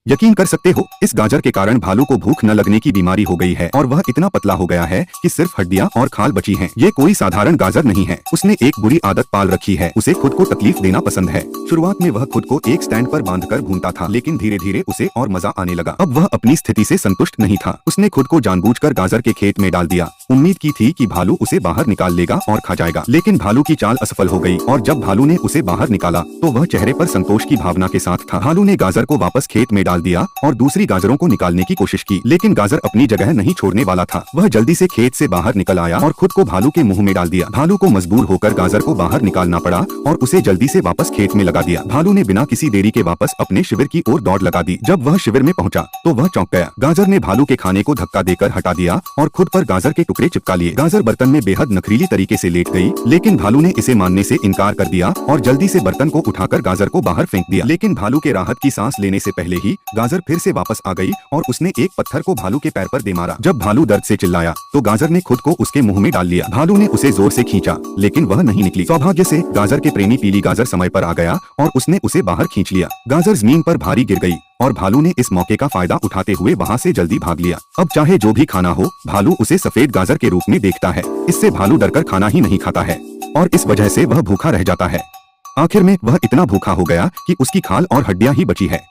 यकीन कर सकते हो, इस गाजर के कारण भालू को भूख न लगने की बीमारी हो गई है और वह इतना पतला हो गया है कि सिर्फ हड्डियां और खाल बची हैं। ये कोई साधारण गाजर नहीं है। उसने एक बुरी आदत पाल रखी है, उसे खुद को तकलीफ देना पसंद है। शुरुआत में वह खुद को एक स्टैंड पर बांधकर घूमता था, लेकिन धीरे धीरे उसे और मजा आने लगा। अब वह अपनी स्थिति से संतुष्ट नहीं था। उसने खुद को जानबूझकर गाजर के खेत में डाल दिया। उम्मीद की थी कि भालू उसे बाहर निकाल लेगा और खा जाएगा, लेकिन भालू की चाल असफल हो गई और जब भालू ने उसे बाहर निकाला तो वह चेहरे पर संतोष की भावना के साथ था। भालू ने गाजर को वापस खेत में डाल दिया और दूसरी गाजरों को निकालने की कोशिश की, लेकिन गाजर अपनी जगह नहीं छोड़ने वाला था। वह जल्दी से खेत से बाहर निकल आया और खुद को भालू के मुंह में डाल दिया। भालू को मजबूर होकर गाजर को बाहर निकालना पड़ा और उसे जल्दी से वापस खेत में लगा दिया। भालू ने बिना किसी देरी के वापस अपने शिविर की ओर दौड़ लगा दी। जब वह शिविर में पहुंचा तो वह चौंक गया। गाजर ने भालू के खाने को धक्का देकर हटा दिया और खुद पर गाजर के टुकड़े चिपका लिए। गाजर बर्तन में बेहद नखरीली तरीके से लेट गई, लेकिन भालू ने इसे मानने से इनकार कर दिया और जल्दी से बर्तन को उठाकर गाजर को बाहर फेंक दिया। लेकिन भालू के राहत की सांस लेने से पहले ही गाजर फिर से वापस आ गई और उसने एक पत्थर को भालू के पैर पर दे मारा। जब भालू दर्द से चिल्लाया तो गाजर ने खुद को उसके मुंह में डाल लिया। भालू ने उसे जोर से खींचा, लेकिन वह नहीं निकली। सौभाग्य से गाजर के प्रेमी पीली गाजर समय पर आ गया और उसने उसे बाहर खींच लिया। गाजर जमीन पर भारी गिर गई और भालू ने इस मौके का फायदा उठाते हुए वहां से जल्दी भाग लिया। अब चाहे जो भी खाना हो, भालू उसे सफेद गाजर के रूप में देखता है। इससे भालू डरकर खाना ही नहीं खाता है और इस वजह से वह भूखा रह जाता है। आखिर में वह इतना भूखा हो गया कि उसकी खाल और हड्डियां ही बची है।